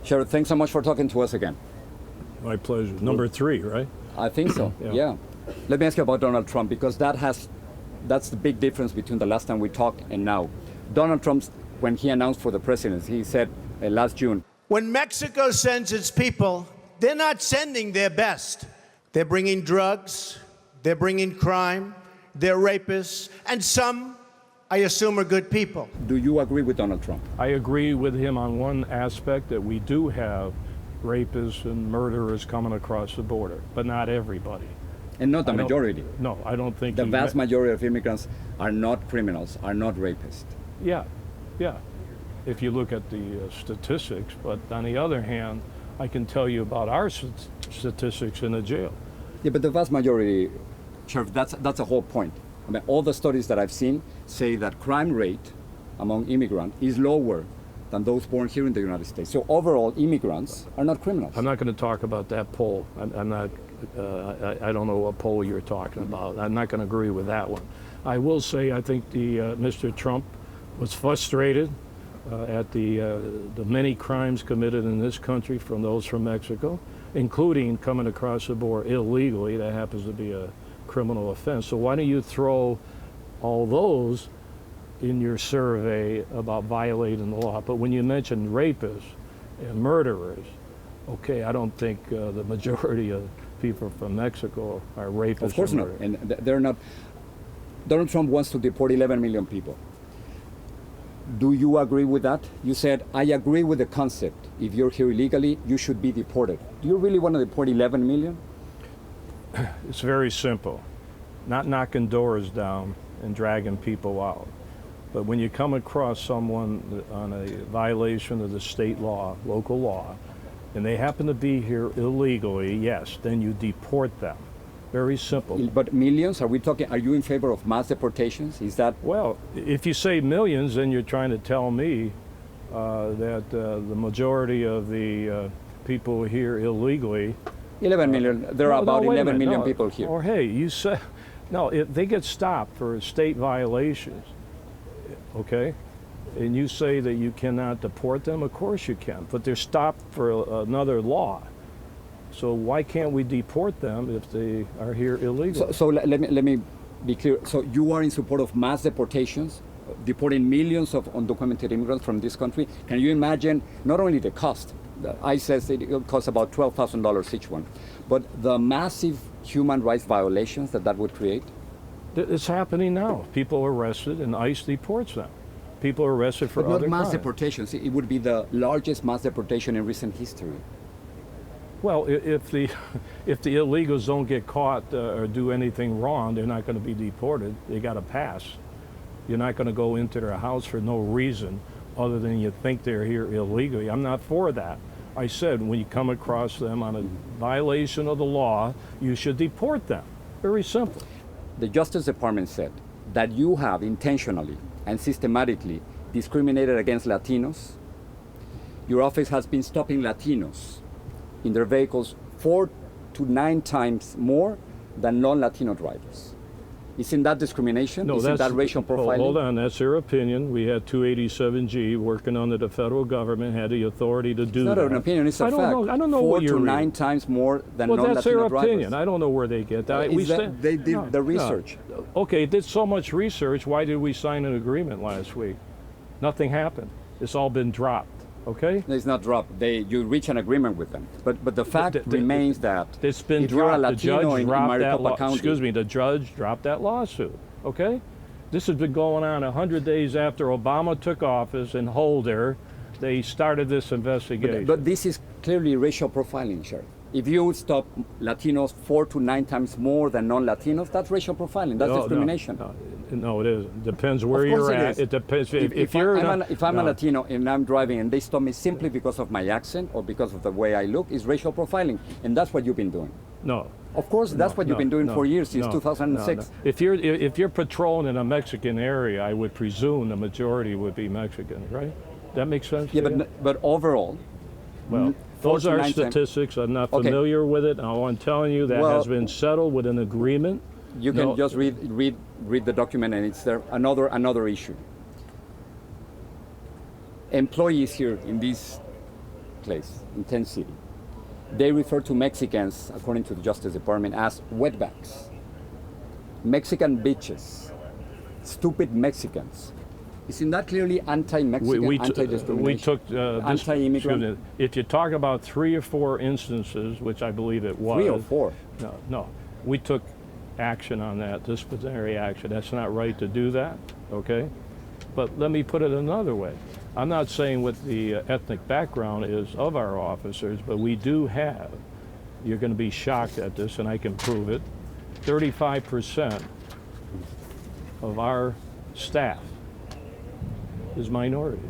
Sheriff, thanks so much for talking to us again. My pleasure. Number 3, right? I think so, yeah. Let me ask you about Donald Trump, because that's the big difference between the last time we talked and now. Donald Trump, when he announced for the presidency, he said last June, when Mexico sends its people, they're not sending their best. They're bringing drugs, they're bringing crime, they're rapists, and some, I assume, are good people. do you agree with Donald Trump? I agree with him on one aspect, that we do have rapists and murderers coming across the border, but not everybody. And not the majority. No, I don't think The vast majority of immigrants are not criminals, are not rapists. Yeah, if you look at the statistics. But on the other hand, I can tell you about our statistics in the jail. Yeah, but the vast majority, Sheriff, that's a whole point. I mean, all the studies that I've seen say that crime rate among immigrants is lower than those born here in the United States. So overall, immigrants are not criminals. I'm not going to talk about that poll. I'm not. I don't know what poll you're talking about. I'm not going to agree with that one. I will say I think Mr. Trump was frustrated at the many crimes committed in this country from those from Mexico, including coming across the border illegally. That happens to be a criminal offense. So why don't you throw all those in your survey about violating the law? But when you mention rapists and murderers, okay, I don't think the majority of people from Mexico are rapists. Of course not, and they're not. Donald Trump wants to deport 11 million people. Do you agree with that? You said, I agree with the concept. If you're here illegally, you should be deported. Do you really want to deport 11 million? It's very simple. Not knocking doors down and dragging people out. But when you come across someone on a violation of the state law, local law, and they happen to be here illegally, yes, then you deport them. Very simple. But millions? Are you in favor of mass deportations? Is that? Well, if you say millions, then you're trying to tell me that the majority of the people here illegally. 11 million. There are about 11 million people here. Or hey, you said, no, they get stopped for state violations, okay? And you say that you cannot deport them? Of course you can, but they're stopped for another law. So why can't we deport them if they are here illegally? So let me be clear. So you are in support of mass deportations, deporting millions of undocumented immigrants from this country? Can you imagine not only the cost? ICE says it costs about $12,000 each one, but the massive human rights violations that would create? It's happening now. People are arrested and ICE deports them. People are arrested for but other not mass crimes. deportations. It would be the largest mass deportation in recent history. Well, if the illegals don't get caught or do anything wrong, they're not going to be deported. They got a pass. You're not going to go into their house for no reason other than you think they're here illegally. I'm not for that. I said when you come across them on a violation of the law, you should deport them. Very simple. The Justice Department said that you have intentionally and systematically discriminated against Latinos. Your office has been stopping Latinos in their vehicles 4 to 9 times more than non-Latino drivers. Isn't that discrimination? No, Isn't that racial profiling? Hold on, that's their opinion. We had 287G working under the federal government, had the authority to do that. It's not an opinion, it's a fact. I don't know what you're 4 to 9 times more than well, non-Latino that's their drivers. opinion. I don't know where they get that. They did the research. No. Okay, did so much research. Why did we sign an agreement last week? Nothing happened. It's all been dropped. Okay? It's not dropped. You reach an agreement with them. But the fact remains that it's been if you're a dropped. Latino in Maricopa County... Excuse me, the judge dropped that lawsuit. Okay? This has been going on 100 days after Obama took office in Holder. They started this investigation. But this is clearly racial profiling, Sheriff. If you stop Latinos 4 to 9 times more than non-Latinos, that's racial profiling. That's discrimination. No, it isn't. Depends where you're at. It depends. If I'm a Latino and I'm driving and they stop me simply because of my accent or because of the way I look, it's racial profiling. And that's what you've been doing. No. Of course, that's what you've been doing for years, since 2006. No. If you're patrolling in a Mexican area, I would presume the majority would be Mexican, right? That makes sense? Yeah, but overall... Well, those are statistics. I'm not familiar with it. I'm telling you that has been settled with an agreement. You can just read the document, and it's there. Another issue. Employees here in these place in Tent City, they refer to Mexicans, according to the Justice Department, as wetbacks, Mexican bitches, stupid Mexicans. Isn't that clearly anti-Mexican, anti-discrimination, we took anti-immigrant? If you talk about 3 or 4 instances, which I believe it was. 3 or 4? No. We took action on that, disciplinary action. That's not right to do that, okay? But let me put it another way. I'm not saying what the ethnic background is of our officers, but we do have, you're going to be shocked at this, and I can prove it, 35% of our staff is minorities.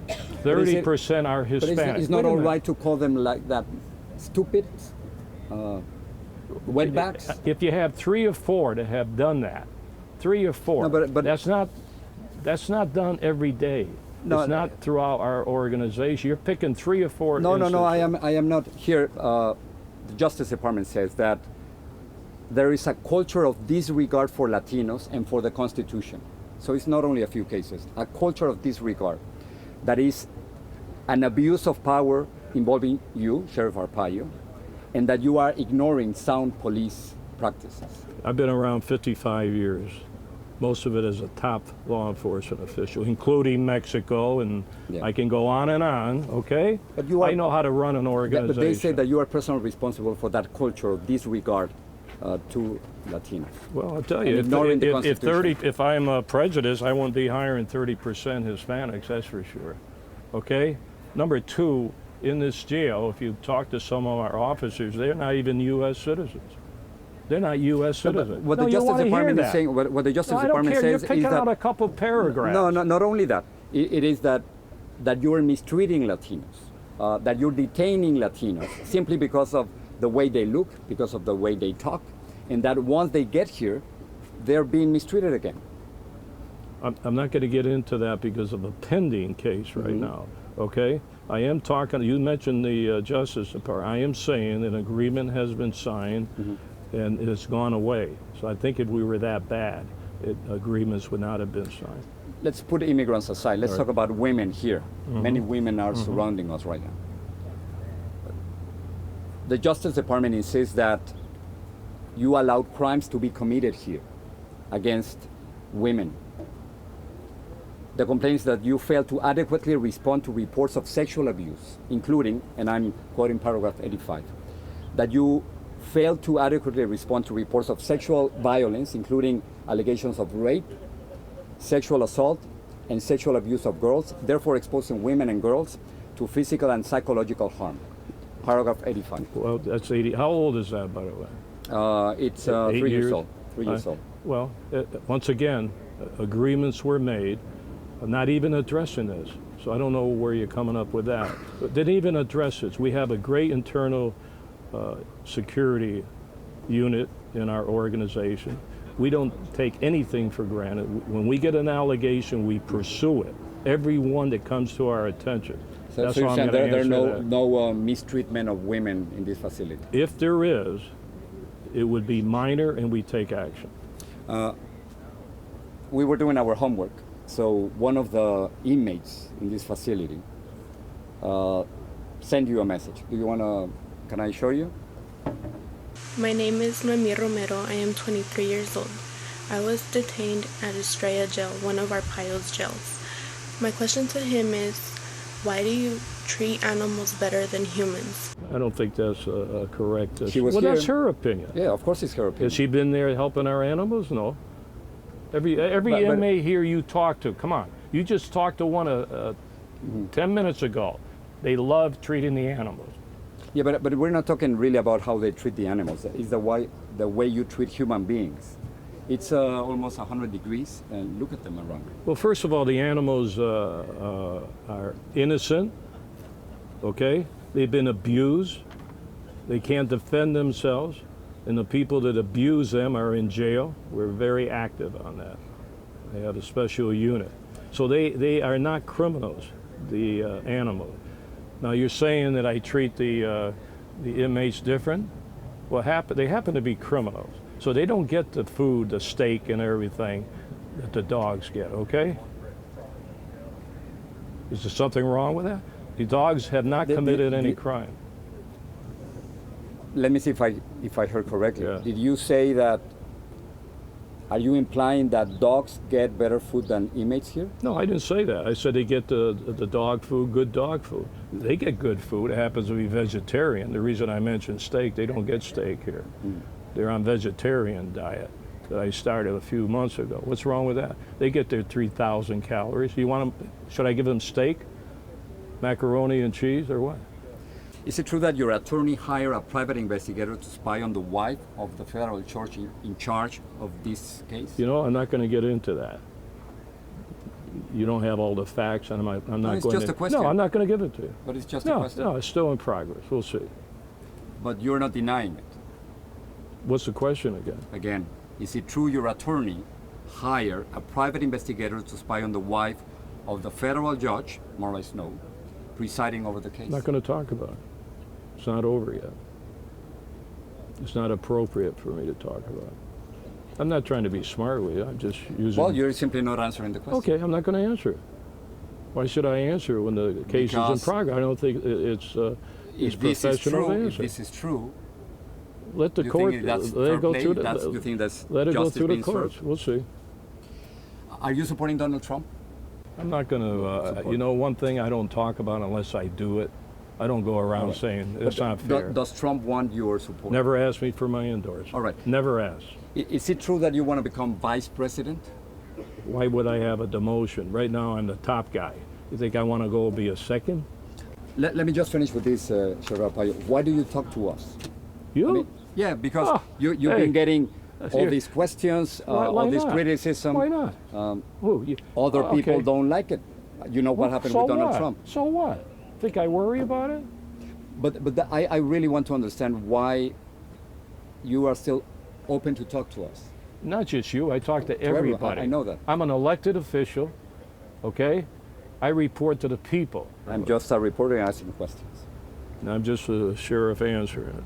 30% are Hispanic. But it's not all right to call them like that, stupid, wetbacks? If you have 3 or 4 that have done that, 3 or 4, no, but that's not done every day. No, it's not throughout our organization. You're picking 3 or 4 No, instances. no, I am not here. The Justice Department says that there is a culture of disregard for Latinos and for the Constitution. So it's not only a few cases, a culture of disregard that is an abuse of power involving you, Sheriff Arpaio, and that you are ignoring sound police practices. I've been around 55 years, most of it as a top law enforcement official, including Mexico, and Yeah. I can go on and on, okay? But you are- I know how to run an organization. But they say that you are personally responsible for that culture of disregard to Latinos. Well, I'll tell And you, ignoring the Constitution. if I'm prejudiced, I won't be hiring 30% Hispanics, that's for sure. Okay? Number 2, in this jail, if you talk to some of our officers, they're not even U.S. citizens. They're not U.S. citizens. What No, the you Justice wanna hear Department is that. saying, what the Justice No, I don't Department care. You're says picking is out that a couple paragraphs. no, not only that. It is that you are mistreating Latinos, that you're detaining Latinos simply because of the way they look, because of the way they talk, and that once they get here, they're being mistreated again. I'm not going to get into that because of a pending case right now, okay? I am talking, you mentioned the Justice Department. I am saying an agreement has been signed and it's gone away. So I think if we were that bad, agreements would not have been signed. Let's put immigrants aside. Let's talk about women here. Many women are surrounding us right now. The Justice Department insists that you allowed crimes to be committed here against women. The complaint is that you failed to adequately respond to reports of sexual abuse, including, and I'm quoting paragraph 85, that you failed to adequately respond to reports of sexual violence, including allegations of rape, sexual assault, and sexual abuse of girls, therefore exposing women and girls to physical and psychological harm. Paragraph 85. Well, that's 80. How old is that, by the way? It's 8 3 years old. 3 years old. Well, once again, agreements were made, not even addressing this. So I don't know where you're coming up with that. But didn't even address this. We have a great internal security unit in our organization. We don't take anything for granted. When we get an allegation, we pursue it. Every one that comes to our attention. So That's you're how I'm saying going to there answer are that. no mistreatment of women in this facility? If there is, it would be minor and we take action. We were doing our homework. So one of the inmates in this facility sent you a message. Do you want to, can I show you? My name is Noemi Romero. I am 23 years old. I was detained at Estrella Jail, one of Arpaio's jails. My question to him is, why do you treat animals better than humans? I don't think that's correct. She was well, here. that's her opinion. Yeah, of course it's her opinion. Has she been there helping our animals? No. Every But- inmate here you talk to, come on. You just talked to one 10 minutes ago. They love treating the animals. Yeah, but we're not talking really about how they treat the animals. It's the way you treat human beings. It's almost 100 degrees, and look at them around. Well, first of all, the animals are innocent, okay? They've been abused. They can't defend themselves. And the people that abuse them are in jail. We're very active on that. They have a special unit. So they are not criminals, the animals. Now, you're saying that I treat the inmates different? Well, they happen to be criminals. So they don't get the food, the steak and everything that the dogs get, okay? Is there something wrong with that? The dogs have not committed any crime. Let me see if I heard correctly. Yeah. Did you say that? Are you implying that dogs get better food than inmates here? No, I didn't say that. I said they get the dog food, good dog food. They get good food. It happens to be vegetarian. The reason I mentioned steak, they don't get steak here. They're on vegetarian diet that I started a few months ago. What's wrong with that? They get their 3,000 calories. You want them? Should I give them steak, macaroni and cheese, or what? Is it true that your attorney hired a private investigator to spy on the wife of the federal judge in charge of this case? You know, I'm not going to get into that. You don't have all the facts, and I'm not it's going just to. a question. No, I'm not going to give it to you. But it's just a question. No, it's still in progress. We'll see. But you're not denying it. What's the question again? Again, is it true your attorney hired a private investigator to spy on the wife of the federal judge, Morris Snow, presiding over the case? I'm not going to talk about it. It's not over yet. It's not appropriate for me to talk about it. I'm not trying to be smart with you. I'm just using... Well, you're simply not answering the question. Okay, I'm not going to answer it. Why should I answer it when the case is in progress? I don't think it's professional to answer. If this is true, let the you court think that's let fair it go play? through the You think that's let it go justice through the being courts. served? We'll see. Are you supporting Donald Trump? I'm not going to. You know, one thing I don't talk about unless I do it. I don't go around saying it's not fair. Does Trump want your support? Never asked me for my endorsement. All right. Never asked. Is it true that you want to become vice president? Why would I have a demotion? Right now, I'm the top guy. You think I want to go be a second? Let me just finish with this, Sheriff Arpaio. Why do you talk to us? You? I mean, yeah, because you've hey, been getting all here. these questions, Why all this not? criticism. Why not? Other people okay. don't like it. You know what happened so with Donald what? Trump. So what? Think I worry about it? But I really want to understand why you are still open to talk to us. Not just you. I talk to everyone. everybody. I know that. I'm an elected official, okay? I report to the people. I'm just a reporter asking questions. And I'm just a sheriff answering it.